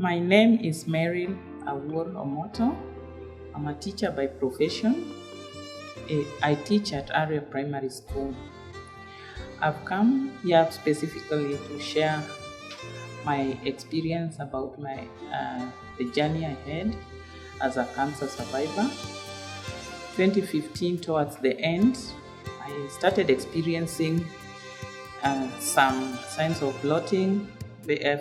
My name is Meryl Awuor Omoto. I'm a teacher by profession. I teach at Aria Primary School. I've come here specifically to share my experience about the journey I had as a cancer survivor. 2015, towards the end, I started experiencing some signs of bloating,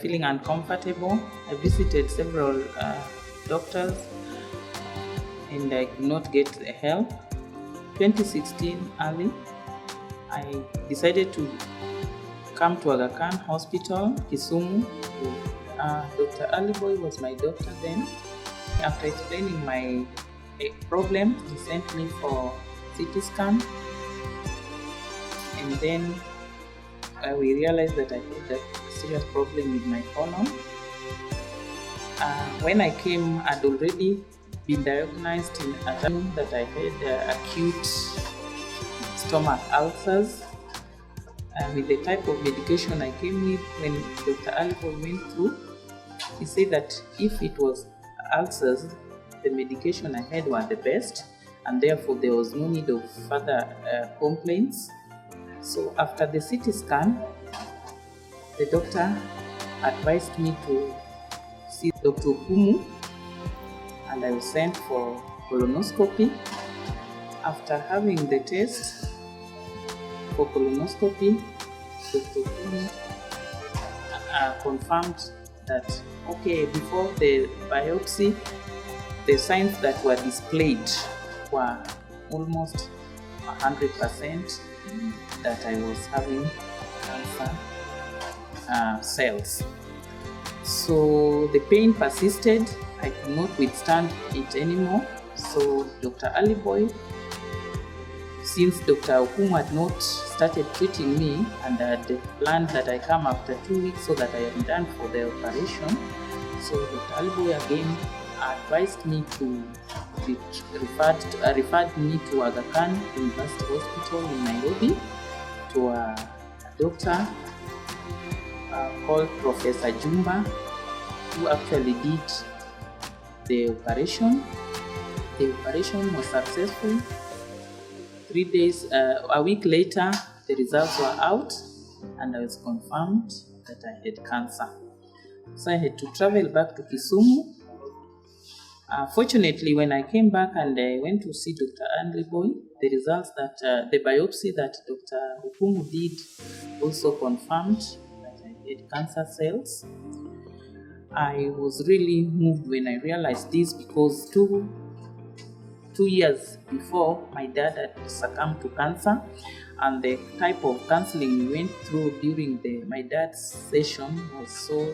feeling uncomfortable. I visited several doctors and I could not get help. 2016 early, I decided to come to Aga Khan Hospital, Kisumu. Dr. Aliboy was my doctor then. After explaining my problem, he sent me for CT scan, and then we realized that I had a serious problem with my colon. When I came, I'd already been diagnosed in a time that I had acute stomach ulcers. With the type of medication I came with, when Dr. Aliboy went through, he said that if it was ulcers, the medication I had were the best, and therefore there was no need of further complaints. So after the CT scan, the doctor advised me to see Dr. Okumu, and I was sent for colonoscopy. After having the test for colonoscopy, Dr. Okumu confirmed that, before the biopsy, the signs that were displayed were almost 100% that I was having cancer cells. So the pain persisted. I could not withstand it anymore. So Dr. Aliboy, since Dr. Okumu had not started treating me and had planned that I come after 2 weeks so that I am done for the operation, so Dr. Aliboy again advised me to be referred me to Aga Khan University Hospital in Nairobi to a doctor called Professor Jumba, who actually did the operation. The operation was successful. 3 days, a week later, the results were out and I was confirmed that I had cancer. So I had to travel back to Kisumu. Fortunately, when I came back and I went to see Dr. Aliboy, the results that the biopsy that Dr. Okumu did also confirmed that I had cancer cells. I was really moved when I realized this, because two years before, my dad had succumbed to cancer, and the type of counseling we went through during my dad's session was so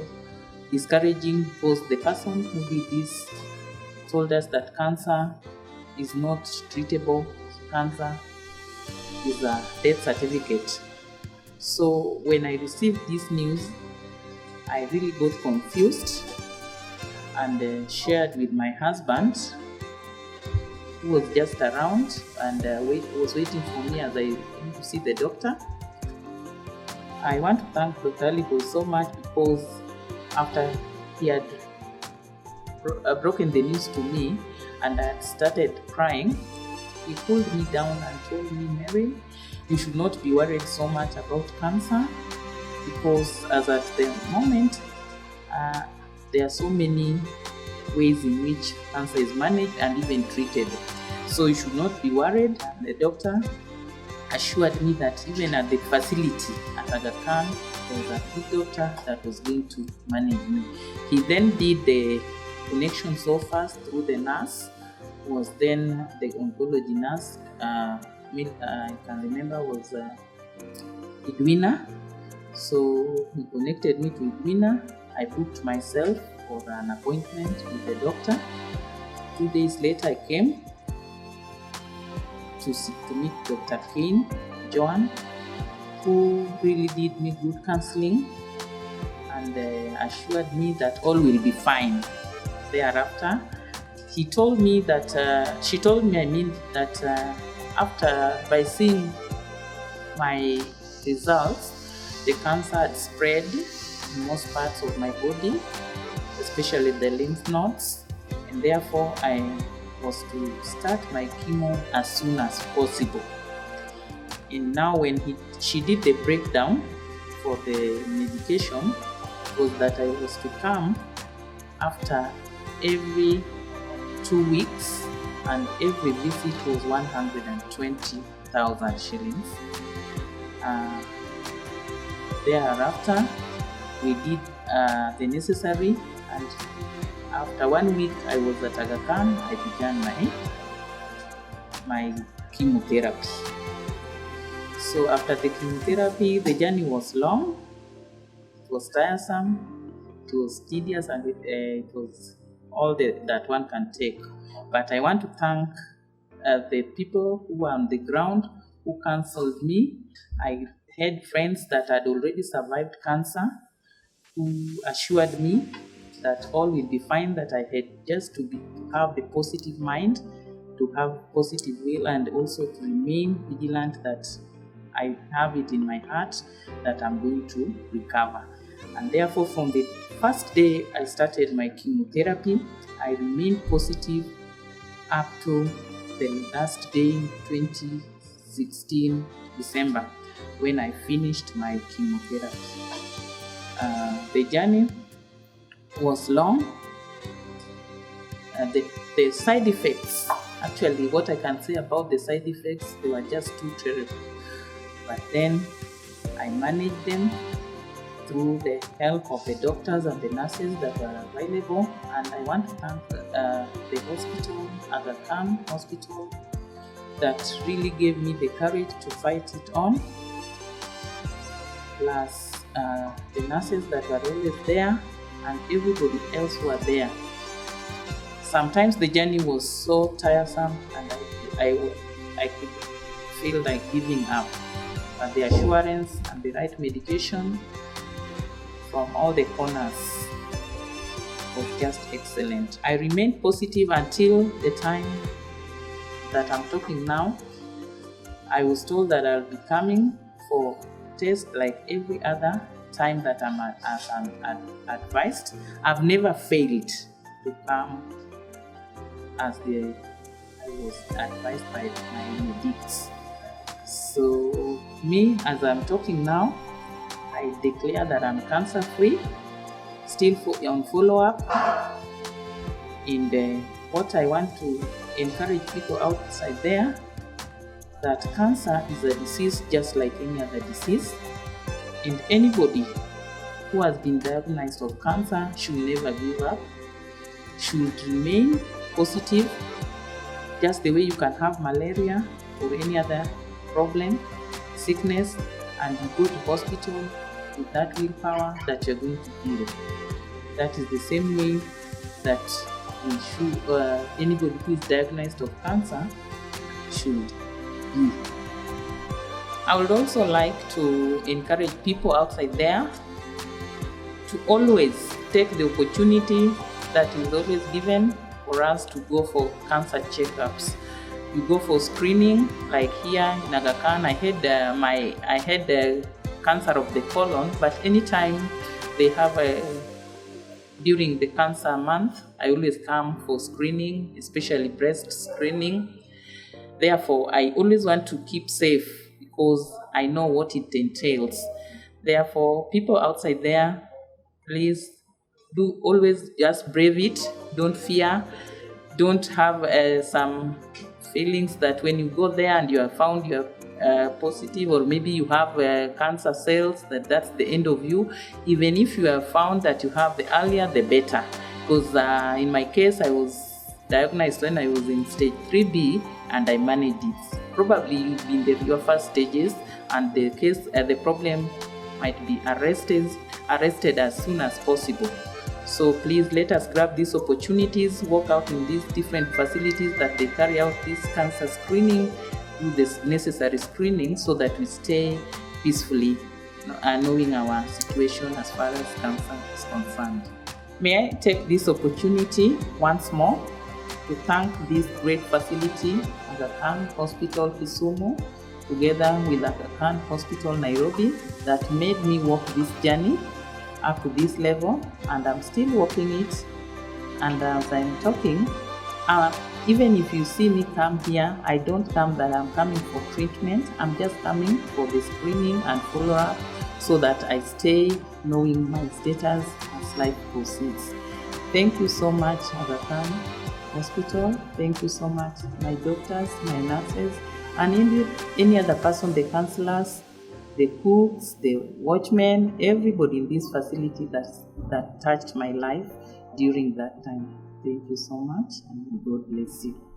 discouraging, because the person who did this told us that cancer is not treatable. Cancer is a death certificate. So when I received this news, I really got confused and shared with my husband, who was just around and was waiting for me as I went to see the doctor. I want to thank Dr. Aliboy so much, because after he had broken the news to me and I had started crying, he pulled me down and told me, "Mary, you should not be worried so much about cancer, because as at the moment, there are so many ways in which cancer is managed and even treated. So you should not be worried." And the doctor assured me that even at the facility at Aga Khan, there was a good doctor that was going to manage me. He then did the connection so fast through the nurse, who was then the oncology nurse. I can remember was Edwina. So he connected me to Edwina. I booked myself for an appointment with the doctor. 2 days later, I came to meet Dr. Kane Joan, who really did me good counseling and assured me that all will be fine. Thereafter, she told me that by seeing my results, the cancer had spread in most parts of my body, especially the lymph nodes, and therefore I was to start my chemo as soon as possible. And now when she did the breakdown for the medication, was that I was to come after every 2 weeks, and every visit was 120,000 shillings. Thereafter, we did the necessary, and after 1 week I was at Aga Khan. I began my chemotherapy. So after the chemotherapy, the journey was long, it was tiresome, it was tedious, and it was all that one can take. But I want to thank the people who were on the ground who counseled me. I had friends that had already survived cancer who assured me that all will be fine, that I had just to have the positive mind, to have positive will, and also to remain vigilant, that I have it in my heart that I'm going to recover. And therefore, from the first day I started my chemotherapy, I remained positive up to the last day in 2016 December, when I finished my chemotherapy. The journey was long. The side effects, actually what I can say about the side effects, they were just too terrible. But then I managed them through the help of the doctors and the nurses that were available. And I want to thank the hospital, Aga Khan Hospital, that really gave me the courage to fight it on. Plus the nurses that were always there, and everybody else who were there. Sometimes the journey was so tiresome, and I could feel like giving up. But the assurance and the right medication from all the corners was just excellent. I remained positive until the time that I'm talking now. I was told that I'll be coming for tests like every other time that I'm advised. I've never failed to come as I was advised by my medics. So me, as I'm talking now, I declare that I'm cancer free, still on follow-up. And what I want to encourage people outside there, that cancer is a disease just like any other disease, and anybody who has been diagnosed of cancer should never give up, should remain positive, just the way you can have malaria or any other problem, sickness, and you go to hospital with that willpower that you're going to heal. That is the same way that we should, anybody who is diagnosed of cancer should be. I would also like to encourage people outside there to always take the opportunity that is always given for us to go for cancer checkups. We go for screening, like here in Aga Khan. I had the cancer of the colon, but anytime they have during the cancer month, I always come for screening, especially breast screening. Therefore, I always want to keep safe because I know what it entails. Therefore, people outside there, please do always just brave it. Don't fear. Don't have some feelings that when you go there and you are found you are positive, or maybe you have cancer cells, that's the end of you. Even if you are found that you have, the earlier the better. Because in my case, I was diagnosed when I was in stage 3B and I managed it. Probably you've been in your first stages, and the problem might be arrested as soon as possible. So please let us grab these opportunities, walk out in these different facilities that they carry out this cancer screening, do this necessary screening so that we stay peacefully, knowing our situation as far as cancer is concerned. May I take this opportunity once more to thank this great facility, Aga Khan Hospital Kisumu, together with Aga Khan Hospital Nairobi, that made me walk this journey up to this level, and I'm still working it. And as I'm talking, even if you see me come here, I don't come that I'm coming for treatment. I'm just coming for the screening and follow-up so that I stay knowing my status as life proceeds. Thank you so much, Aga Khan Hospital. Thank you so much, my doctors, my nurses, and any other person, the counselors, the cooks, the watchmen, everybody in this facility that touched my life during that time. Thank you so much, and God bless you.